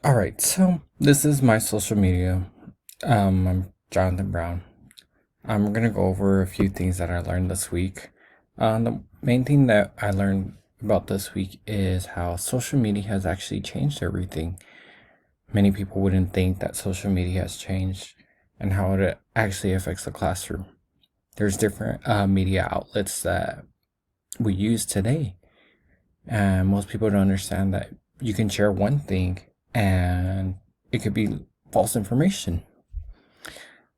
All right, so this is my social media. I'm Jonathan Brown. I'm gonna go over a few things that I learned this week. The main thing that I learned about this week is how social media has actually changed everything. Many people wouldn't think that social media has changed and how it actually affects the classroom. There's different media outlets that we use today, and most people don't understand that you can share one thing and it could be false information.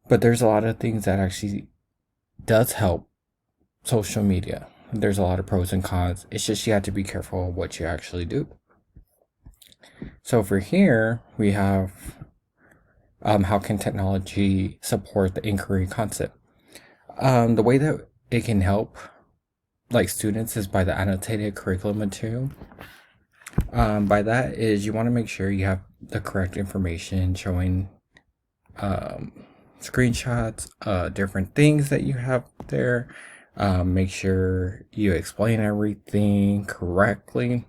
But there's a lot of things that actually does help social media. There's a lot of pros and cons. It's just you have to be careful of what you actually do. So for here, we have how can technology support the inquiry concept. The way that it can help like students is by the annotated curriculum material. By that is you want to make sure you have the correct information showing um, screenshots, different things that you have there. Make sure you explain everything correctly,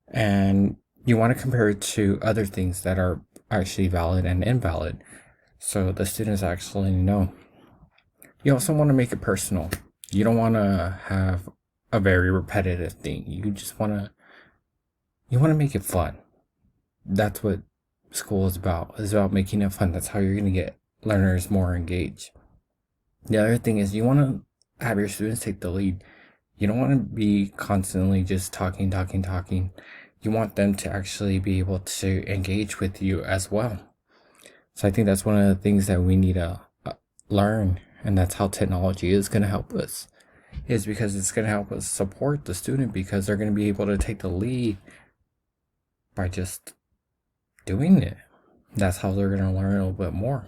and you want to compare it to other things that are actually valid and invalid so the students actually know. You also want to make it personal. You don't want to have a very repetitive thing. You want to make it fun. That's what school is about. It's about making it fun. That's how you're going to get learners more engaged. The other thing is you want to have your students take the lead. You don't want to be constantly just talking, talking, talking. You want them to actually be able to engage with you as well. So I think that's one of the things that we need to learn, and that's how technology is going to help us. Is because it's going to help us support the student because they're going to be able to take the lead by just doing it. That's how they're going to learn a little bit more.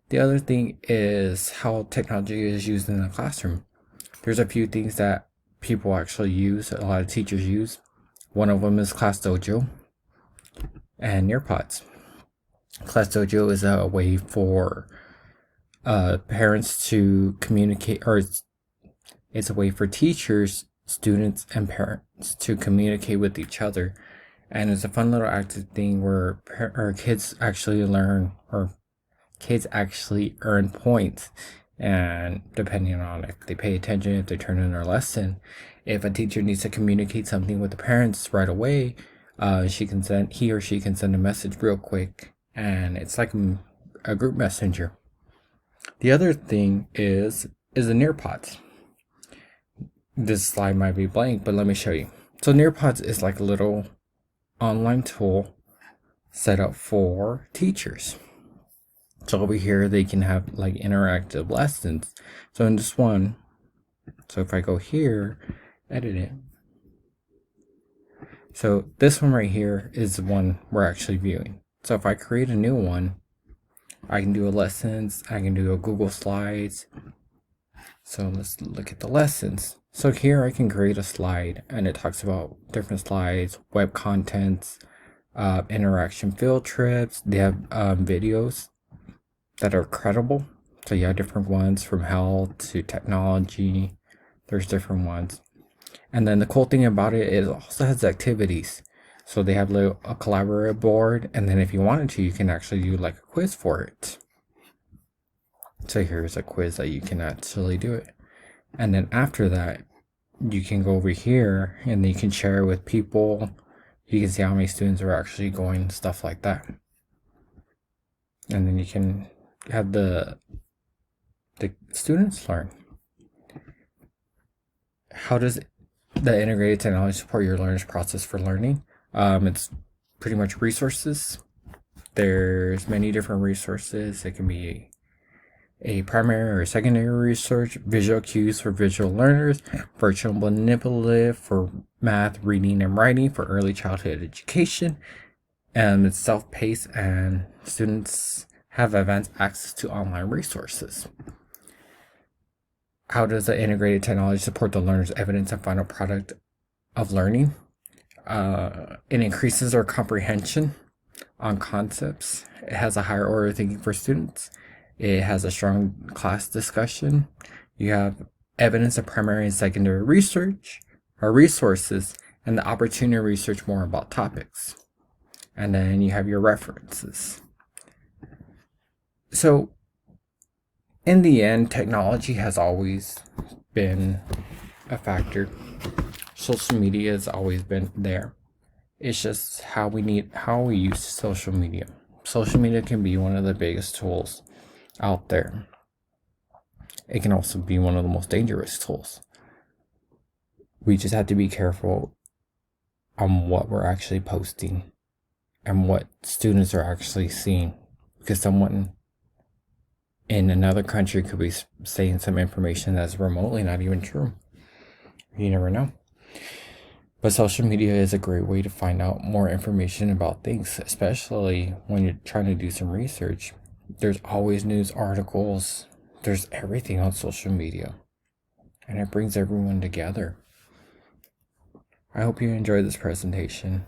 The other thing is how technology is used in the classroom. There's a few things that people actually use, a lot of teachers use. One of them is Class Dojo and Nearpods. Class Dojo is a way for parents to communicate, or it's a way for teachers, students, and parents to communicate with each other. And it's a fun little active thing where kids actually learn, or kids actually earn points. And depending on if they pay attention, if they turn in their lesson, if a teacher needs to communicate something with the parents right away, he or she can send a message real quick, and it's like a group messenger. The other thing is the Nearpods. This slide might be blank, but let me show you. So Nearpods is like a little online tool set up for teachers. So over here, they can have like interactive lessons. So in this one, so if I go here, edit it. So this one right here is the one we're actually viewing. So if I create a new one, I can do a lessons, I can do a Google Slides. So let's look at the lessons. So here I can create a slide and it talks about different slides, web contents, interaction field trips. They have videos that are credible. So you have different ones from health to technology. There's different ones. And then the cool thing about it is it also has activities. So they have a collaborative board, and then if you wanted to, you can actually do like a quiz for it. So here's a quiz that you can actually do it. And then after that, you can go over here and you can share it with people. You can see how many students are actually going, stuff like that. And then you can have the students learn. How does the integrated technology support your learner's process for learning? It's pretty much resources. There's many different resources. It can be a primary or secondary research, visual cues for visual learners, virtual manipulative for math, reading, and writing for early childhood education. And it's self-paced, and students have advanced access to online resources. How does the integrated technology support the learner's evidence and final product of learning? It increases their comprehension on concepts. It has a higher order of thinking for students. It has a strong class discussion. You have evidence of primary and secondary research or resources and the opportunity to research more about topics. and then you have your references. So, in the end, technology has always been a factor. Social media has always been there. It's just how we use social media. Social media can be one of the biggest tools out there. It can also be one of the most dangerous tools. We just have to be careful on what we're actually posting and what students are actually seeing, because someone in another country could be saying some information that's remotely not even true. You never know. But social media is a great way to find out more information about things, especially when you're trying to do some research. There's always news articles, there's everything on social media, and it brings everyone together. I hope you enjoyed this presentation.